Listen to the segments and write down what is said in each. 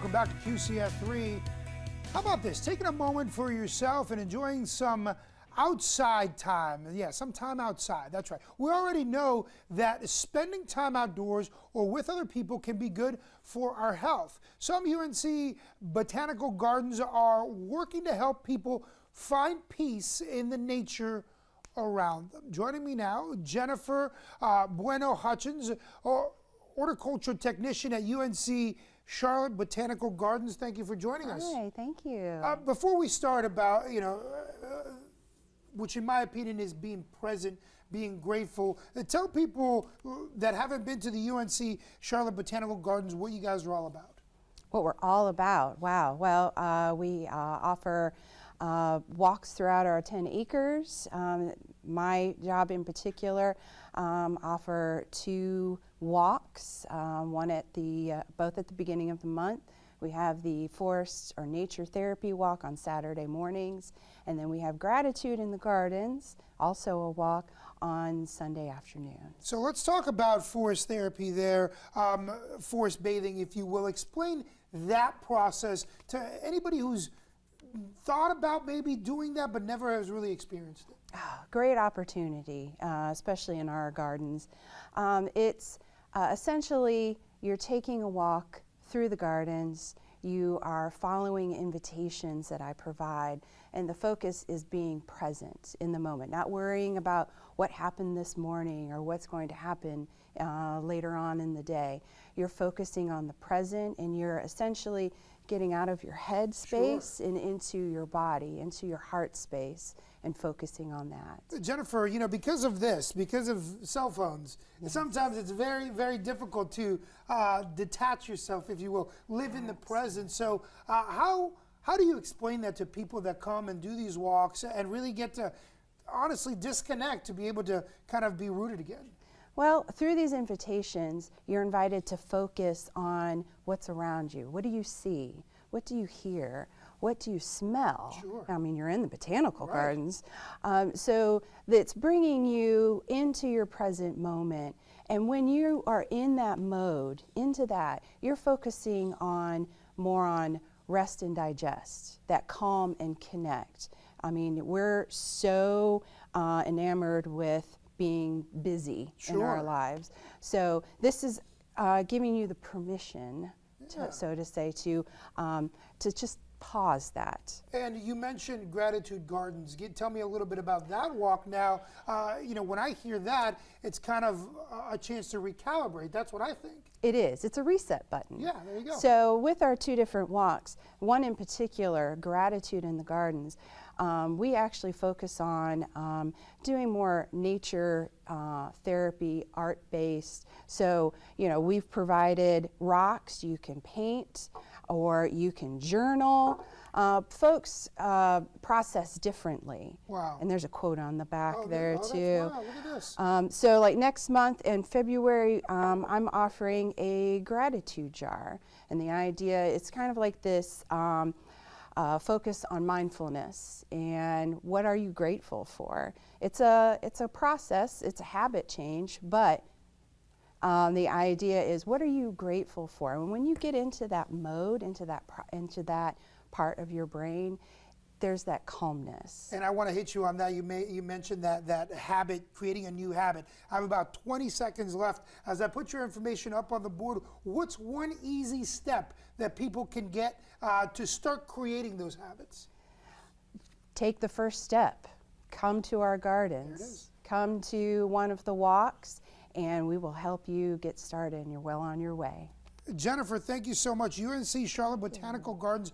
Welcome back to QCF3. How about this? Taking a moment for yourself and enjoying some outside time. Yeah, some time outside. That's right. We already know that spending time outdoors or with other people can be good for our health. Some UNC botanical gardens are working to help people find peace in the nature around them. Joining me now, Jennifer Bueno-Hutchens, horticulture technician at UNC Charlotte Botanical Gardens. Thank you for joining us. Hi, thank you. Before we start about, which in my opinion is being present, being grateful, tell people that haven't been to the UNC Charlotte Botanical Gardens what you guys are all about. What we're all about, wow. Well, we offer walks throughout our 10 acres. My job in particular, offer 2 walks, one at both at the beginning of the month. We have the forest or nature therapy walk on Saturday mornings, and then we have gratitude in the gardens, also a walk on Sunday afternoon. So let's talk about forest therapy there, forest bathing, if you will. Explain that process to anybody who's thought about maybe doing that but never has really experienced it. Great opportunity, especially in our gardens. It's essentially you're taking a walk through the gardens, you are following invitations that I provide, and the focus is being present in the moment, not worrying about what happened this morning or what's going to happen later on in the day. You're focusing on the present, and you're essentially getting out of your head space and into your body, into your heart space, and focusing on that. Jennifer, because of this, because of cell phones, sometimes it's very, very difficult to detach yourself, if you will, live in the present. So how do you explain that to people that come and do these walks and really get to honestly disconnect to be able to kind of be rooted again? Well, through these invitations, you're invited to focus on what's around you. What do you see? What do you hear? What do you smell? Sure. I mean, you're in the botanical gardens. So it's bringing you into your present moment. And when you are in that mode, into that, you're focusing more on rest and digest, that calm and connect. I mean, we're so enamored with being busy in our lives. So this is giving you the permission, so to say, to just pause that. And you mentioned gratitude gardens. Tell me a little bit about that walk now. When I hear that, it's kind of a chance to recalibrate. That's what I think. It is. It's a reset button. Yeah, there you go. So with our 2 different walks, one in particular, gratitude in the gardens, we actually focus on doing more nature therapy, art-based. So, we've provided rocks you can paint or you can journal. Folks process differently. Wow. And there's a quote on the back there too. Wow, look at this. So like next month in February, I'm offering a gratitude jar. And the idea, it's kind of like this focus on mindfulness and what are you grateful for. It's a process, it's a habit change, but the idea is what are you grateful for? And when you get into that mode, into that part of your brain, there's that calmness. And I want to hit you on that. You mentioned that habit, creating a new habit. I have about 20 seconds left. As I put your information up on the board, what's one easy step that people can get to start creating those habits? Take the first step. Come to our gardens. There it is. Come to one of the walks, and we will help you get started, and you're well on your way. Jennifer, thank you so much. UNC Charlotte Botanical Gardens,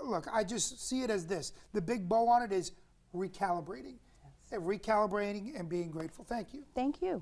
look, I just see it as this. The big bow on it is recalibrating. Recalibrating and being grateful. Thank you. Thank you.